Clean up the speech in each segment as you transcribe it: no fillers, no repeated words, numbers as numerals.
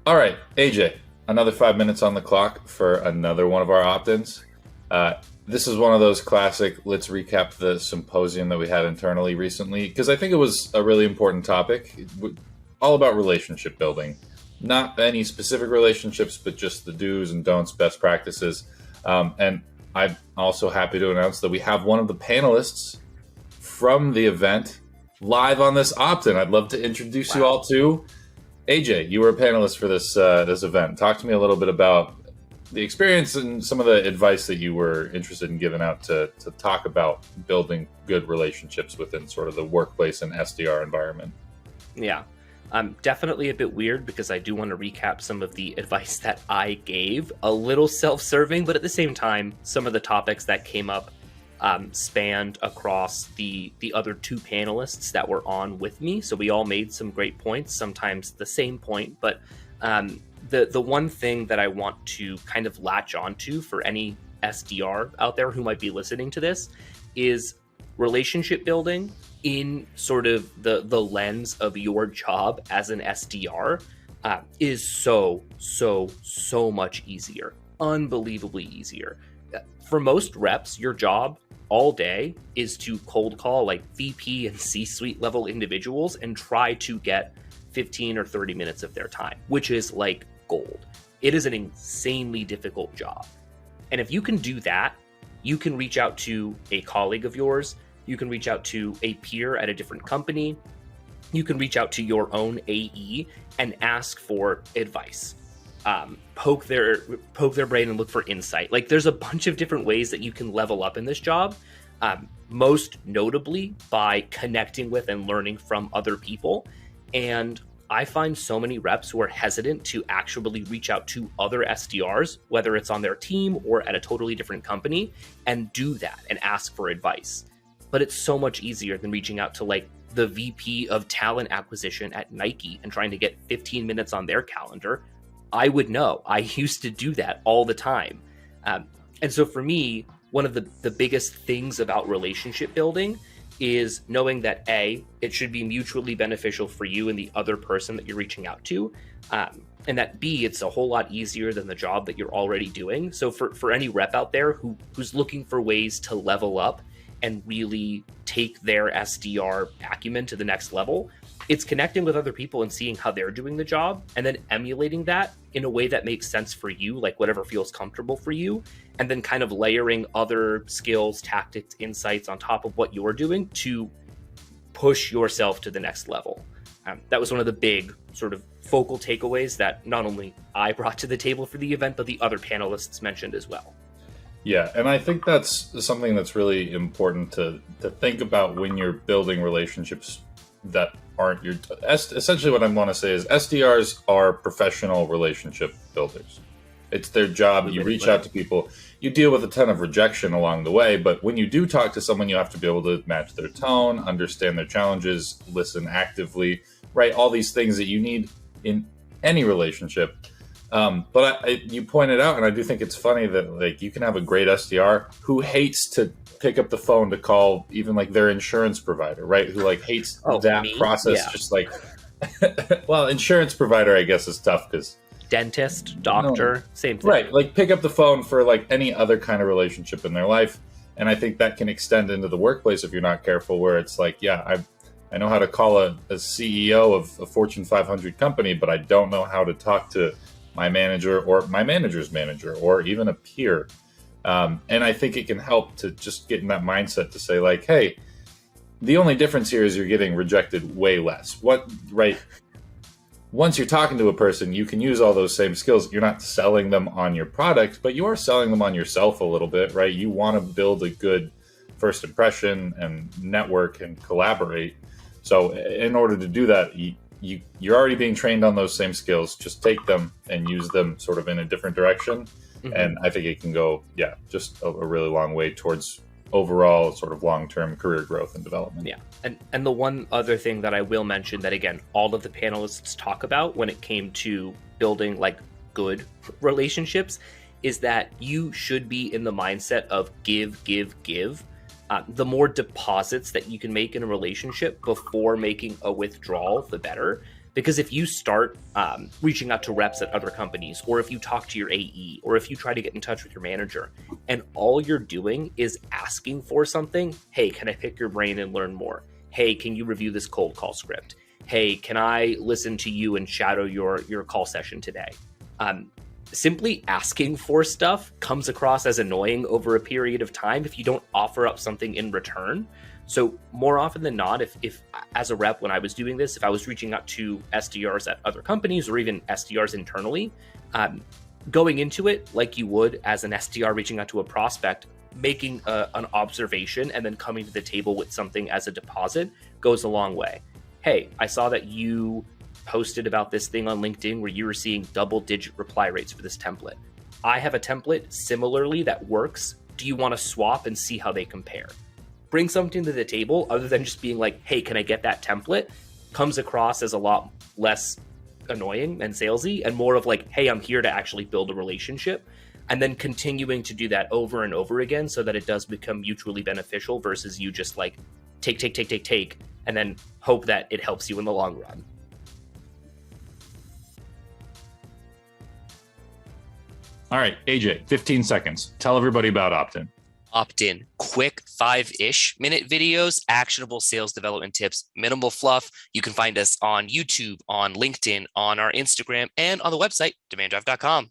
All right, AJ, another 5 minutes on the clock for another one of our opt-ins. This is one of those classic, let's recap the symposium that we had internally recently, because I think it was a really important topic, all about relationship building. Not any specific relationships, but just the do's and don'ts, best practices. And I'm also happy to announce that we have one of the panelists from the event live on this opt-in. I'd love to introduce you all to AJ. You were a panelist for this event. Talk to me a little bit about the experience and some of the advice that you were interested in giving out to talk about building good relationships within sort of the workplace and SDR environment. Yeah, definitely a bit weird because I do want to recap some of the advice that I gave, a little self-serving, but at the same time, some of the topics that came up spanned across the other two panelists that were on with me. So we all made some great points, sometimes the same point, but the one thing that I want to kind of latch onto for any SDR out there who might be listening to this is relationship building in sort of the lens of your job as an SDR is so much easier, unbelievably easier. For most reps, your job all day is to cold call like VP and C-suite level individuals and try to get 15 or 30 minutes of their time, which is like gold. It is an insanely difficult job. And if you can do that, you can reach out to a colleague of yours, you can reach out to a peer at a different company, you can reach out to your own AE and ask for advice. Poke their brain and look for insight. Like there's a bunch of different ways that you can level up in this job, most notably by connecting with and learning from other people. And I find so many reps who are hesitant to actually reach out to other SDRs, whether it's on their team or at a totally different company, and do that and ask for advice. But it's so much easier than reaching out to like the VP of talent acquisition at Nike and trying to get 15 minutes on their calendar. I would know. I used to do that all the time. And so for me, one of the biggest things about relationship building is knowing that A, it should be mutually beneficial for you and the other person that you're reaching out to. And that B, it's a whole lot easier than the job that you're already doing. So for any rep out there who's looking for ways to level up and really take their SDR acumen to the next level, it's connecting with other people and seeing how they're doing the job and then emulating that in a way that makes sense for you, like whatever feels comfortable for you, and then kind of layering other skills, tactics, insights on top of what you're doing to push yourself to the next level. That was one of the big sort of focal takeaways that not only I brought to the table for the event, but the other panelists mentioned as well. Yeah, and I think that's something that's really important to think about when you're building relationships that aren't your... Essentially what I want to say is SDRs are professional relationship builders. It's their job. You reach out to people. You deal with a ton of rejection along the way, but when you do talk to someone, you have to be able to match their tone, understand their challenges, listen actively, right? All these things that you need in any relationship. But you pointed out, and I do think it's funny that like you can have a great SDR who hates to pick up the phone to call even like their insurance provider, right? Who like hates that process. Yeah. Just like, well, insurance provider, I guess, is tough because dentist, doctor, same thing. Right. Like pick up the phone for like any other kind of relationship in their life. And I think that can extend into the workplace if you're not careful, where it's like, yeah, I know how to call a CEO of a Fortune 500 company, but I don't know how to talk to my manager or my manager's manager or even a peer. And I think it can help to just get in that mindset to say like, hey, the only difference here is you're getting rejected way less. Right? Once you're talking to a person, you can use all those same skills. You're not selling them on your product, but you are selling them on yourself a little bit, right? You want to build a good first impression and network and collaborate. So in order to do that, you're already being trained on those same skills. Just take them and use them sort of in a different direction. Mm-hmm. And I think it can go, just a really long way towards overall sort of long-term career growth and development. Yeah. And the one other thing that I will mention that, again, all of the panelists talk about when it came to building like good relationships is that you should be in the mindset of give. The more deposits that you can make in a relationship before making a withdrawal, the better. Because if you start reaching out to reps at other companies, or if you talk to your AE, or if you try to get in touch with your manager, and all you're doing is asking for something, hey, can I pick your brain and learn more? Hey, can you review this cold call script? Hey, can I listen to you and shadow your call session today? Simply asking for stuff comes across as annoying over a period of time if you don't offer up something in return. So more often than not, if as a rep, when I was doing this, if I was reaching out to SDRs at other companies or even SDRs internally, going into it like you would as an SDR reaching out to a prospect, making an observation and then coming to the table with something as a deposit goes a long way. Hey, I saw that you posted about this thing on LinkedIn where you were seeing double-digit reply rates for this template. I have a template similarly that works. Do you want to swap and see how they compare? Bring something to the table other than just being like, hey, can I get that template? Comes across as a lot less annoying and salesy and more of like, hey, I'm here to actually build a relationship. And then continuing to do that over and over again so that it does become mutually beneficial versus you just like take, and then hope that it helps you in the long run. All right, AJ, 15 seconds. Tell everybody about Opt-in. Opt-in, quick 5-ish minute videos, actionable sales development tips, minimal fluff. You can find us on YouTube, on LinkedIn, on our Instagram, and on the website, demanddrive.com.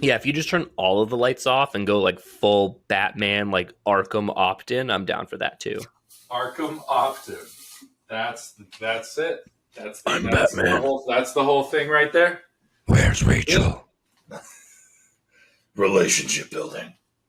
Yeah, if you just turn all of the lights off and go like full Batman, like Arkham Opt-in, I'm down for that too. Arkham Opt-in. That's it. That's Batman. That's the whole thing right there. Where's Rachel? Relationship building.